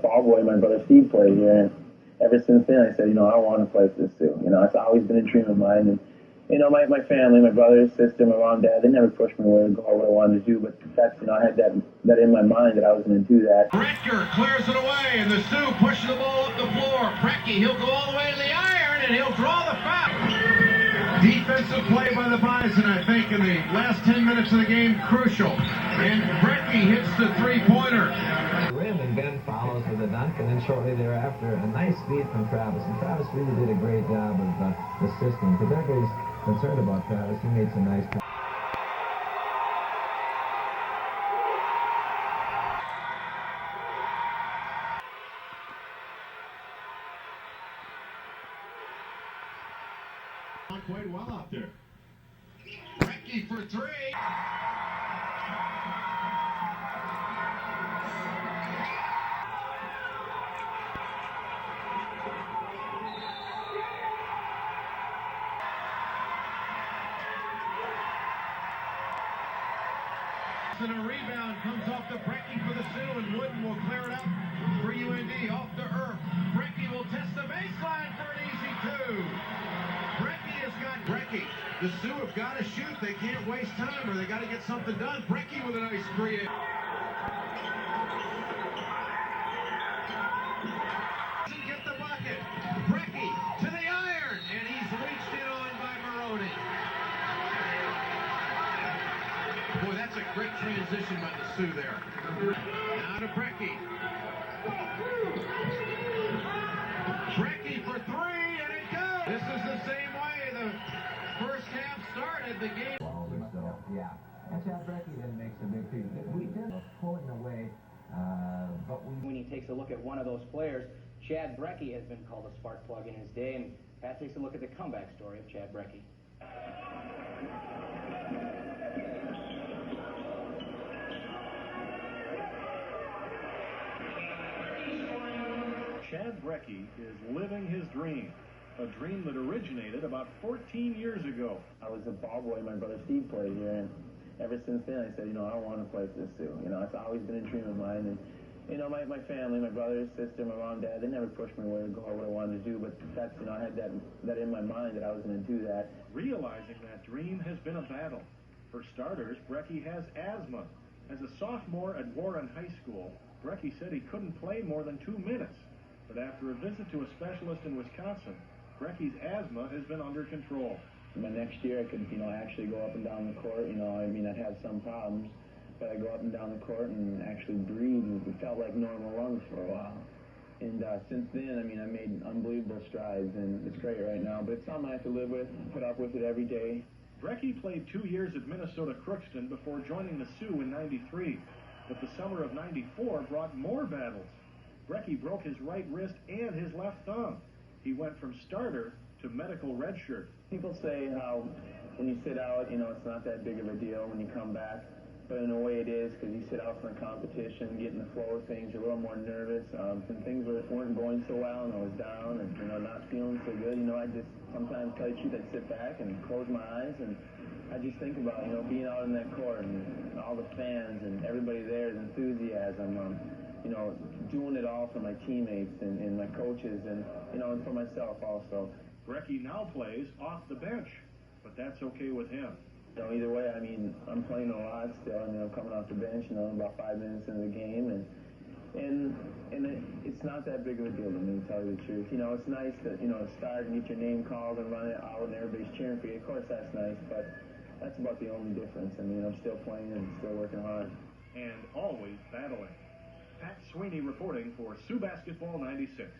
ball boy. My brother Steve played here, and ever since then, I said, I want to play for the Sioux. It's always been a dream of mine. And my family, my brother, sister, my mom, dad, they never pushed me where to go or what I wanted to do. But that's, I had that in my mind that I was going to do that. Brekke clears it away, and the Sioux push the ball up the floor. Brekke, he'll go all the way to the iron, and he'll draw the foul. Defensive play by the Bison, I think, in the last 10 minutes of the game, crucial. And Brekke hits the three-pointer. Rim, and Ben follows with a dunk, and then shortly thereafter, a nice feed from Travis. And Travis really did a great job of assisting, because everybody's concerned about Travis. He made some nice passes. Quite well out there. Brekke for three. And a rebound comes off to Brekke for the Sioux, and Wooden will clear it up for UND. Off to Earth. Brekke will test the baseline for an easy two. Brekke, the Sioux have got to shoot. They can't waste time, or they got to get something done. Brekke with a nice create. Doesn't get the bucket. Brekke to the iron, and he's reached in on by Maroney. Boy, that's a great transition by the Sioux there. Now to Brekke. Brekke for three, and it goes. This is the same way the first half started the game. So, yeah. And Chad Brekke then makes a big piece. We did pull it away, but when he takes a look at one of those players, Chad Brekke has been called a spark plug in his day, and Pat takes a look at the comeback story of Chad Brekke. Chad Brekke is living his dream. A dream that originated about 14 years ago. I was a ball boy. My brother Steve played here, and ever since then, I said, I want to play for the Sioux. It's always been a dream of mine. And my family, my brother, sister, my mom, dad, they never pushed me where to go or what I wanted to do. But that's, I had that in my mind that I was going to do that. Realizing that dream has been a battle. For starters, Brekke has asthma. As a sophomore at Warren High School, Brekke said he couldn't play more than 2 minutes. But after a visit to a specialist in Wisconsin, Brekke's asthma has been under control. My next year, I could, actually go up and down the court. I'd have some problems, but I'd go up and down the court and actually breathe. It felt like normal lungs for a while. And since then, I made unbelievable strides, and it's great right now. But it's something I have to live with, put up with it every day. Brekke played 2 years at Minnesota Crookston before joining the Sioux in '93. But the summer of '94 brought more battles. Brekke broke his right wrist and his left thumb. He went from starter to medical redshirt. People say how when you sit out, it's not that big of a deal when you come back. But in a way it is, because you sit out from the competition, get in the flow of things, you're a little more nervous. When things weren't going so well and I was down and, not feeling so good, I just sometimes tell you the truth, I'd sit back and close my eyes and I just think about, being out in that court and all the fans and everybody there's enthusiasm. Doing it all for my teammates and my coaches and, and for myself also. Brekke now plays off the bench, but that's okay with him. Either way, I'm playing a lot still. I'm coming off the bench, about 5 minutes into the game, and it's not that big of a deal to me, to tell you the truth. It's nice to, start and get your name called and run it out and everybody's cheering for you. Of course, that's nice, but that's about the only difference. I'm still playing and still working hard. And always battling. Pat Sweeney reporting for Sioux Basketball 96.